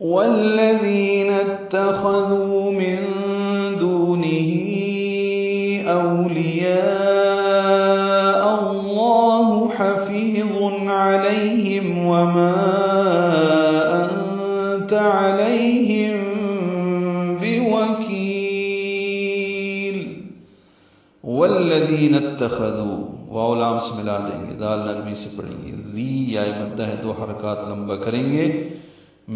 والذين اتخذوا من دونه أولياء الله حفيظ عليهم وما أنت عليهم بوكيل. والذین اتخذوا واو لام سے ملا دیں گے، دال نرمی سے پڑھیں گے، ذی یا مدہ ہے، 2 حرکات لمبا کریں گے،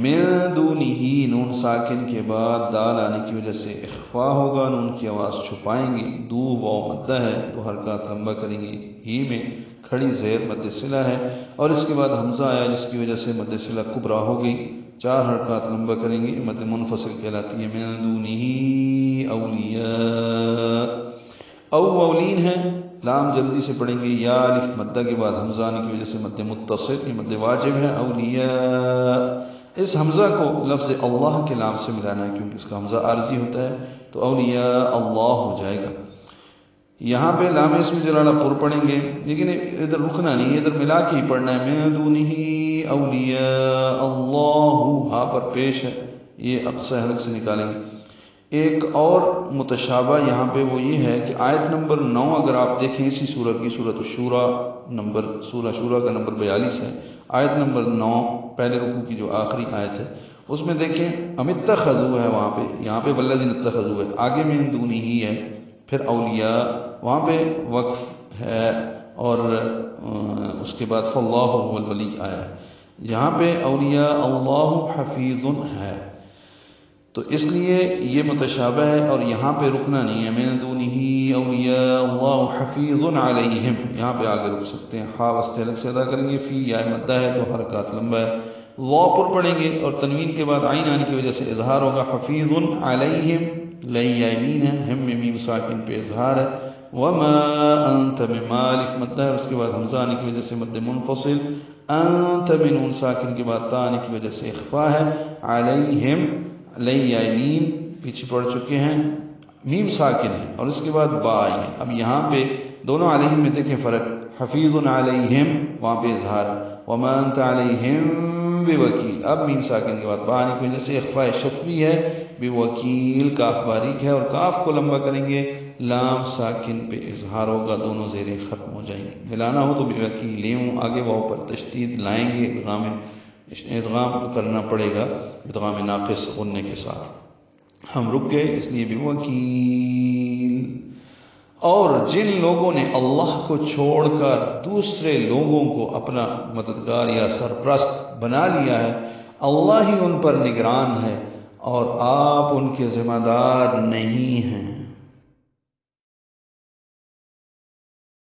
من دونہ نون ساکن کے بعد دال آنے کی وجہ سے اخفا ہوگا، نون کی آواز چھپائیں گے، دو واو مدہ ہے، 2 حرکات لمبا کریں گے، ہی میں کھڑی زیر مد صلہ ہے، اور اس کے بعد حمزہ آیا جس کی وجہ سے مد صلہ کبرا ہو گئی، 4 حرکات لمبا کریں گے، مد منفصل کہلاتی ہے، من دونہ اولیاء، اولین ہے، لام جلدی سے پڑھیں گے، یا الف مدہ کے بعد حمزہ آنے کی وجہ سے مد متصل، یہ مد واجب ہے، اولیاء، اس حمزہ کو لفظ اللہ کے لام سے ملانا ہے کیونکہ اس کا حمزہ عارضی ہوتا ہے، تو اولیاء اللہ ہو جائے گا۔ یہاں پہ لام اسم جلالہ پر پڑھیں گے، لیکن ادھر رکنا نہیں ہے، ادھر ملا کے ہی پڑھنا ہے، من دونہ اولیاء اللہ، ہاں پر پیش ہے، یہ اقصی حلق سے نکالیں گے۔ ایک اور متشابہ یہاں پہ وہ یہ ہے کہ آیت نمبر 9 اگر آپ دیکھیں اسی سورہ کی، سورۃ الشورى سورہ شورى کا نمبر 42 ہے، آیت نمبر 9 پہلے رکوع کی جو آخری آیت ہے اس میں دیکھیں ام اتخذوا ہے وہاں پہ، یہاں پہ والذین اتخذوا ہے، آگے من دونہ ہی ہے، پھر اولیاء، وہاں پہ وقف ہے، اور اس کے بعد فاللہ هو الولی آیا ہے، یہاں پہ اولیاء اللہ حفیظ ہے، تو اس لیے یہ متشابہ ہے، اور یہاں پہ رکنا نہیں ہے، من دونہ اولیاء اللہ حفیظ علیہم، یہاں پہ آگے رک سکتے ہیں، ہا وسط حلق سے ادا کریں گے، فی یا مدہ ہے، 2 حرکات لمبا ہے، وا پر پڑھیں گے، اور تنوین کے بعد عین آنے کی وجہ سے اظہار ہوگا، حفیظ علیہم، لئی یا مین ہے، ہم میں میم ساکن پہ اظہار ہے، وما انت بمالک مدہ ہے، اس کے بعد حمزہ آنے کی وجہ سے مد منفصل، انت من نون ساکن کے بعد تا آنے کی وجہ سے اخفا ہے، علیہم لئی یا لین پیچھے پڑ چکے ہیں، میم ساکن ہے، اور اس کے بعد با آئی ہے، اب یہاں پہ دونوں علیہم میں دیکھیں فرق، حفیظ علیہم وہاں پہ اظہار، وما انت علیہم بوکیل، اب میم ساکن کے بعد با آنے کی وجہ سے اخفاء شفوی ہے، بوکیل کاف باریک ہے، اور کاف کو لمبا کریں گے، لام ساکن پہ اظہار ہوگا، دونوں زیریں ختم ہو جائیں گے، ملانا ہو تو بوکیل، آگے واو پر تشدید لائیں گے، ادغام کرنا پڑے گا، ادغام ناقص غننے کے ساتھ، ہم رک گئے اس لیے بوکیل۔ اور جن لوگوں نے اللہ کو چھوڑ کر دوسرے لوگوں کو اپنا مددگار یا سرپرست بنا لیا ہے، اللہ ہی ان پر نگران ہے اور آپ ان کے ذمہ دار نہیں ہیں۔